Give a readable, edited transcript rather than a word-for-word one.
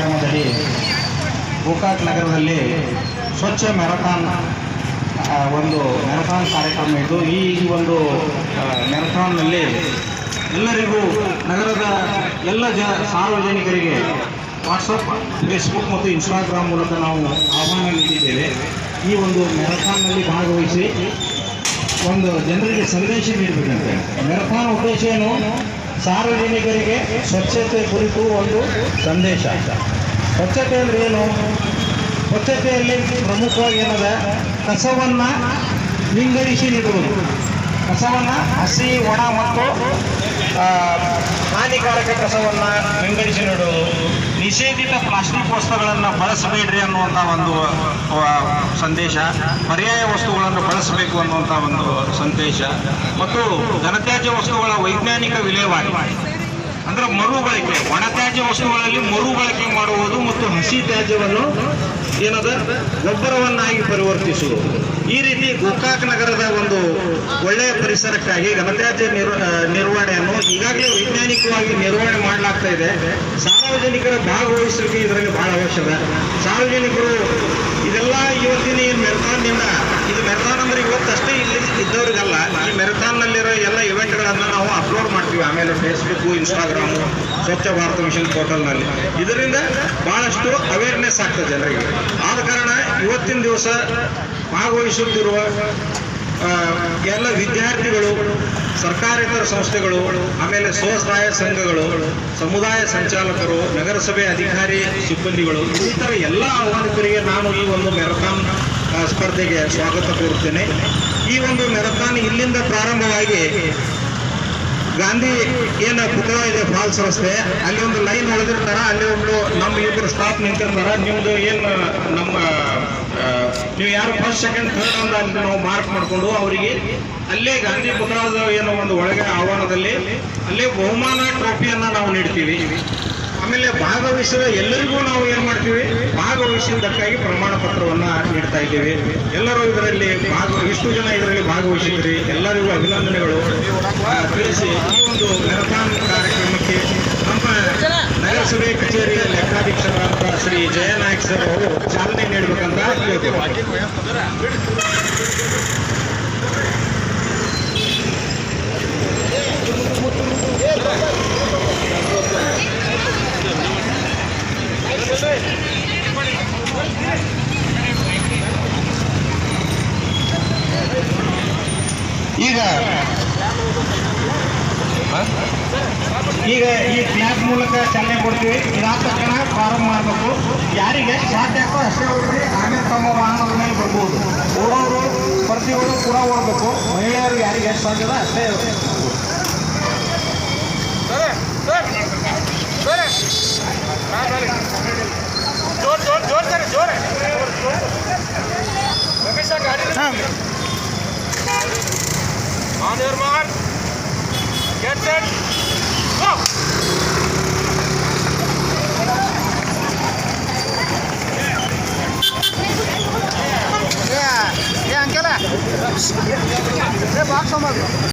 ಕಾರ್ಯಕ್ರಮದಲ್ಲಿ ಗೋಕಾಕ್ ನಗರದಲ್ಲಿ ಸ್ವಚ್ಛ ಮ್ಯಾರಥಾನ್ ಒಂದು ಮ್ಯಾರಥಾನ್ ಕಾರ್ಯಕ್ರಮ ಇದ್ದು ಈ ಒಂದು ಮ್ಯಾರಥಾನ್ನಲ್ಲಿ ಎಲ್ಲರಿಗೂ ನಗರದ ಎಲ್ಲ ಸಾರ್ವಜನಿಕರಿಗೆ ವಾಟ್ಸಪ್, ಫೇಸ್ಬುಕ್ ಮತ್ತು ಇನ್ಸ್ಟಾಗ್ರಾಮ್ ಮೂಲಕ ನಾವು ಆಹ್ವಾನ ನೀಡಿದ್ದೇವೆ. ಈ ಒಂದು ಮ್ಯಾರಥಾನ್ನಲ್ಲಿ ಭಾಗವಹಿಸಿ ಒಂದು ಜನರಿಗೆ ಸಂದೇಶ ನೀಡಬೇಕಂತೆ. ಮ್ಯಾರಥಾನ್ ಉದ್ದೇಶ ಏನು? ಸಾರ್ವಜನಿಕರಿಗೆ ಸ್ವಚ್ಛತೆ ಕುರಿತು ಒಂದು ಸಂದೇಶ. ಸ್ವಚ್ಛತೆ ಅಂದರೆ ಏನು? ಸ್ವಚ್ಛತೆಯಲ್ಲಿ ಪ್ರಮುಖವಾಗಿ ಏನದ, ಕಸವನ್ನು ವಿಂಗಡಿಸಿ ನೀಡುವುದು. ಕಸವನ್ನು ಹಸಿ, ಒಣ ಮತ್ತು ಹಾನಿಕಾರಕ ಕಸವನ್ನು ವಿಂಗಡಿಸಿ ನೀಡುವುದು. ನಿಷೇಧಿತ ಪ್ಲಾಸ್ಟಿಕ್ ವಸ್ತುಗಳನ್ನು ಬಳಸಬೇಡ್ರಿ ಅನ್ನುವಂಥ ಒಂದು ಸಂದೇಶ. ಪರ್ಯಾಯ ವಸ್ತುಗಳನ್ನು ಬಳಸಬೇಕು ಅನ್ನುವಂಥ ಒಂದು ಸಂದೇಶ ಮತ್ತು ಘನತ್ಯಾಜ್ಯ ವಸ್ತುಗಳ ವೈಜ್ಞಾನಿಕ ವಿಲೇವಾರಿ ಅಂದರೆ ಮರುಬಳಕೆ. ಒಣತ್ಯಾಜ್ಯ ವಸ್ತುಗಳಲ್ಲಿ ಮರುಬಳಕೆ ಮಾಡುವುದು ಮತ್ತು ಹಸಿ ತ್ಯಾಜ್ಯವನ್ನು ಏನದ ಗೊಬ್ಬರವನ್ನಾಗಿ ಪರಿವರ್ತಿಸುವುದು. ಈ ರೀತಿ ಗೋಕಾಕ್ ನಗರದ ಒಂದು ಒಳ್ಳೆಯ ಪರಿಸರಕ್ಕಾಗಿ ಘನತ್ಯಾಜ್ಯ ನಿರ್ವಹಣೆಯನ್ನು ಈಗಾಗಲೇ ವೈಜ್ಞಾನಿಕವಾಗಿ ನಿರ್ವಹಣೆ ಮಾಡಲಾಗ್ತಾ ಇದೆ. ಸಾರ್ವಜನಿಕರ ಭಾಗವಹಿಸುವಿಕೆ ಇದರಲ್ಲಿ ಬಹಳ ಅವಶ್ಯಕ. ಸಾರ್ವಜನಿಕರು ಇದೆಲ್ಲ ಇವತ್ತಿನ ಈ ಮ್ಯಾರಥಾನ್ನಿಂದ, ಇದು ಮ್ಯಾರಥಾನ್ ಅಂದರೆ ಇವತ್ತಷ್ಟೇ ಇಲ್ಲಿ ಇದ್ದವ್ರಿಗಲ್ಲ, ಈ ಮ್ಯಾರಥಾನ್ನಲ್ಲಿರೋ ಎಲ್ಲ ಇವೆಂಟ್ಗಳನ್ನು ನಾವು ಅಪ್ಲೋಡ್ ಮಾಡ್ತೀವಿ ಆಮೇಲೆ Facebook, Instagram, Swachh Bharat mission ಪೋರ್ಟಲ್ನಲ್ಲಿ. ಇದರಿಂದ ಬಹಳಷ್ಟು ಅವೇರ್ನೆಸ್ ಆಗ್ತದೆ ಜನರಿಗೆ. ಆದ ಕಾರಣ ಇವತ್ತಿನ ದಿವಸ ಭಾಗವಹಿಸುತ್ತಿರುವ ಎಲ್ಲ ವಿದ್ಯಾರ್ಥಿಗಳು, ಸರ್ಕಾರೇತರ ಸಂಸ್ಥೆಗಳು, ಆಮೇಲೆ ಸ್ವಸಹಾಯ ಸಂಘಗಳು, ಸಮುದಾಯ ಸಂಚಾಲಕರು, ನಗರಸಭೆ ಅಧಿಕಾರಿ ಸಿಬ್ಬಂದಿಗಳು, ಈ ಥರ ಎಲ್ಲ ಆಹ್ವಾನಿತರಿಗೆ ನಾನು ಈ ಒಂದು ಮ್ಯಾರಥಾನ್ ಸ್ಪರ್ಧೆಗೆ ಸ್ವಾಗತ ಕೋರುತ್ತೇನೆ. ಈ ಒಂದು ಮ್ಯಾರಥಾನ್ ಇಲ್ಲಿಂದ ಪ್ರಾರಂಭವಾಗಿ ಗಾಂಧಿ ಏನು ಪುತಳ ಇದೆ ಫಾಲ್ಸ್ ರಸ್ತೆ, ಅಲ್ಲಿ ಒಂದು ಲೈನ್ ಹೊಡೆದಿರ್ತಾರ, ಅಲ್ಲಿ ಒಂದು ನಮ್ಮ ಇಬ್ಬರು ಸ್ಟಾಪ್ ನಿಂತಿರ್ತಾರ. ನಿಮ್ದು ಏನು ನಮ್ಮ ನೀವು ಯಾರು ಫಸ್ಟ್, ಸೆಕೆಂಡ್, ಥರ್ಡ್ ಅಂತ ಅಲ್ಲಿ ನಾವು ಮಾರ್ಕ್ ಮಾಡಿಕೊಂಡು ಅವರಿಗೆ ಅಲ್ಲೇ ಗಾಂಧಿ ಪುತಳದ ಏನೋ ಒಂದು ಒಳಗೆ ಆಹ್ವಾನದಲ್ಲಿ ಅಲ್ಲೇ ಬಹುಮಾನ ಟ್ರೋಫಿಯನ್ನು ನಾವು ನೀಡ್ತೀವಿ. ಆಮೇಲೆ ಭಾಗವಹಿಸುವ ಎಲ್ಲರಿಗೂ ನಾವು ಏನು ಮಾಡ್ತೀವಿ, ಭಾಗವಹಿಸಿದ್ದಕ್ಕಾಗಿ ಪ್ರಮಾಣ ಪತ್ರವನ್ನು ನೀಡ್ತಾ ಇದ್ದೀವಿ. ಎಲ್ಲರೂ ಇದರಲ್ಲಿ ಇಷ್ಟು ಜನ ಇದರಲ್ಲಿ ಭಾಗವಹಿಸಿದ್ರಿ, ಎಲ್ಲರಿಗೂ ಅಭಿನಂದನೆಗಳು ತಿಳಿಸಿ ಈ ಒಂದು ಮ್ಯಾರಥಾನ್ ಕಾರ್ಯಕ್ರಮಕ್ಕೆ ನಮ್ಮ ನಗರಸಭೆ ಕಚೇರಿಯ ಲೆಕ್ಕಾಧೀಕ್ಷರಾದ ಶ್ರೀ ಜಯನಾಯಕ್ ಸರ್ ಅವರು ಚಾಲನೆ ನೀಡಬೇಕಂತ ಹೇಳ್ತೀವಿ. ಈಗ ಈ ಕ್ಲಾಸ್ ಮೂಲಕ ಚಾಲನೆ ಕೊಡ್ತೀವಿ. ಇದಾದ ತಕ್ಷಣ ಪ್ರಾರಂಭ ಮಾಡಬೇಕು. ಯಾರಿಗೆ ಸಾಧ್ಯ ಆಗ್ತೋ ಅಷ್ಟೇ ಹೋಗ್ರಿ, ಆಮೇಲೆ ತಮ್ಮ ವಾಹನದ ಮೇಲೆ ಬರ್ಬೋದು. ಓಡೋರು ಸ್ಪರ್ಧಿಗಳು ಕೂಡ ಓಡಬೇಕು. ಮಹಿಳೆಯರಿಗೆ ಯಾರಿಗೆ ಎಷ್ಟು ಸಾಧ್ಯದ ಅಷ್ಟೇ. On your mark, get set, go! Yeah, uncle. Hey, box